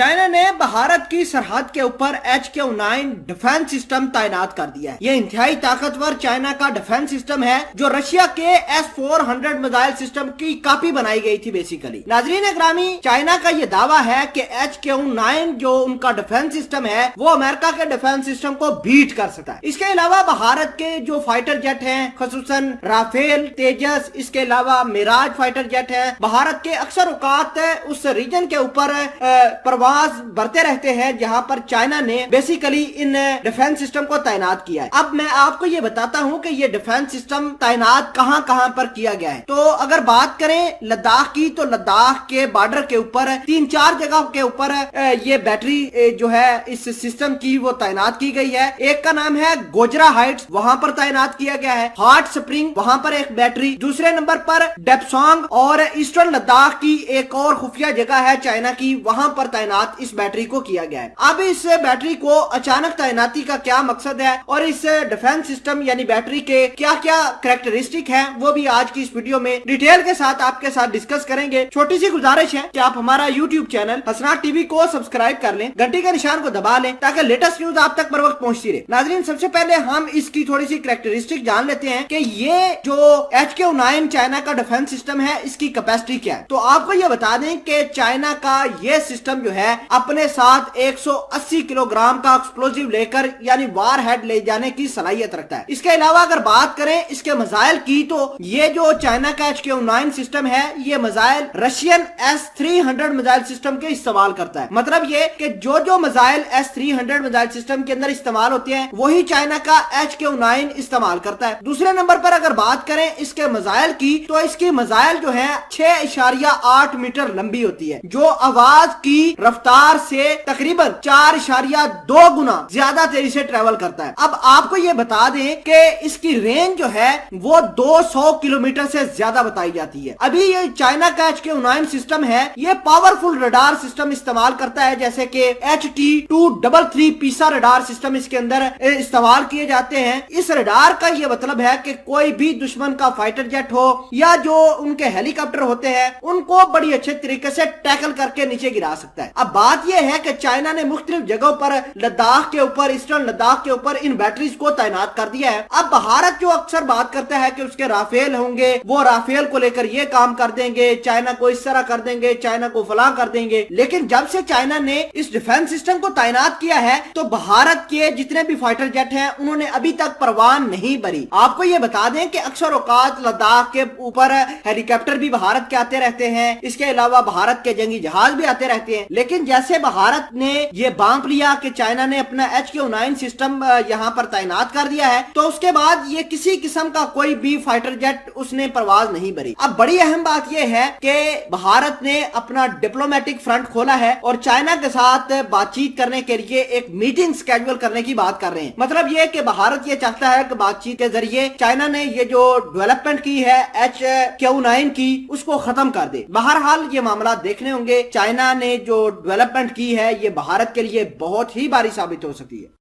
China ने भारत की सरहद के ऊपर HQ-9 डिफेंस सिस्टम तैनात कर दिया है। ये इंतहाई ताकतवर चाइना का डिफेंस सिस्टम है जो रशिया के S-400 मिसाइल सिस्टम की कॉपी बनाई गई थी बेसिकली। नाजरीन ग्रामी, चाइना का ये दावा है कि HQ-9 जो उनका डिफेंस सिस्टम है वो अमेरिका के डिफेंस सिस्टम को बीट कर सकता है। इसके अलावा भारत के जो फाइटर जेट हैं, खसूसन राफेल, तेजस, इसके अलावा मिराज फाइटर जेट है, भारत के अक्सर औकात उस रीजन के ऊपर प्रवास बढ़ते रहते हैं जहां पर चाइना ने बेसिकली इन डिफेंस सिस्टम को तैनात किया है। अब मैं आपको ये बताता हूं कि ये डिफेंस सिस्टम तैनात कहां कहां पर किया गया है। तो अगर बात करें लद्दाख की, तो लद्दाख के बॉर्डर के ऊपर 3-4 जगह के ऊपर ये बैटरी जो है इस सिस्टम की वो तैनात की गई है। एक का नाम है गोजरा हाइट्स, वहां पर तैनात किया गया है। हॉट स्प्रिंग, वहां पर एक बैटरी। दूसरे नंबर पर डेप्सोंग और ईस्टर्न लद्दाख की एक और खुफिया जगह है चाइना की, वहां पर तैनात इस बैटरी को किया गया है। अब इस बैटरी को अचानक तैनाती का क्या मकसद है और इस डिफेंस सिस्टम यानी बैटरी के क्या क्या कैरेक्टरिस्टिक है वो भी आज की इस वीडियो में डिटेल के साथ आपके साथ डिस्कस करेंगे। छोटी सी गुजारिश है कि आप हमारा यूट्यूब चैनल हसनाट टीवी को सब्सक्राइब कर लें, घंटी के निशान को दबा लें ताकि लेटेस्ट न्यूज आप तक बर वक्त पहुंचती रहे। नाजरीन, सबसे पहले हम इसकी थोड़ी सी कैरेक्टरिस्टिक जान लेते हैं कि ये जो HQ-9 चाइना का डिफेंस सिस्टम है इसकी कैपेसिटी क्या है। तो आपको ये बता दें कि चाइना का ये सिस्टम जो है अपने साथ 180 किलोग्राम का एक्सप्लोजिव लेकर यानी वार हेड ले जाने की सलाहियत रखता है। इसके अलावा अगर बात करें इसके मिसाइल की, तो ये जो चाइना का HQ-9 सिस्टम है ये missile Russian S-300 missile system के इस्तेमाल करता है। मतलब ये कि जो मिसाइल S-300 मिसाइल सिस्टम के अंदर इस्तेमाल होते हैं वही चाइना का HQ-9 इस्तेमाल करता है। दूसरे नंबर पर अगर बात करें इसके मिसाइल की, तो इसकी मिसाइल जो है 6.8 मीटर लंबी होती है जो आवाज की रफ्तार से तकरीबन 4.2 गुना ज्यादा तेजी से ट्रेवल करता है। अब आपको ये बता दें कि इसकी रेंज जो है वो 200 किलोमीटर से ज्यादा बताई जाती है। अभी ये चाइना का HQ-9 सिस्टम है ये पावरफुल रडार सिस्टम इस्तेमाल करता है, जैसे कि HT-233 पीसा रडार सिस्टम इसके अंदर इस्तेमाल किए जाते हैं। इस रडार का ये मतलब है कि कोई भी दुश्मन का फाइटर जेट हो या जो उनके हेलीकॉप्टर होते हैं उनको बड़ी अच्छे तरीके से टैकल करके नीचे गिरा सकता है। अब बात यह है कि चाइना ने मुख्तलिफ जगहों पर लद्दाख के ऊपर, ईस्टर्न लद्दाख के ऊपर इन बैटरीज को तैनात कर दिया है। अब भारत जो अक्सर बात करता है कि उसके राफेल होंगे, वो राफेल को लेकर ये काम कर देंगे, चाइना को इस तरह कर देंगे, चाइना को फलां कर देंगे। लेकिन जब से चाइना ने इस डिफेंस सिस्टम को तैनात किया है तो भारत के जितने भी फाइटर जेट हैं उन्होंने अभी तक परवान नहीं भरी। आपको ये बता दें कि अक्सर औकात लद्दाख के ऊपर हेलीकॉप्टर भी भारत के आते रहते हैं, इसके अलावा भारत के जंगी जहाज भी आते रहते हैं। लेकिन जैसे भारत ने ये बांप लिया कि चाइना ने अपना HQ-9 सिस्टम यहाँ पर तैनात कर दिया है, तो उसके बाद ये किसी किस्म का कोई भी फाइटर जेट उसने परवाज नहीं भरी। अब बड़ी अहम बात यह है कि भारत ने अपना डिप्लोमेटिक फ्रंट खोला है और चाइना के साथ बातचीत करने के लिए एक मीटिंग स्केड्यूल करने की बात कर रहे हैं। मतलब ये कि भारत ये चाहता है कि बातचीत के जरिए चाइना ने ये जो डेवलपमेंट की है HQ-9 की उसको खत्म कर दे। बहरहाल ये मामला देखने होंगे। चाइना ने जो डेवलपमेंट की है ये भारत के लिए बहुत ही भारी साबित हो सकती है।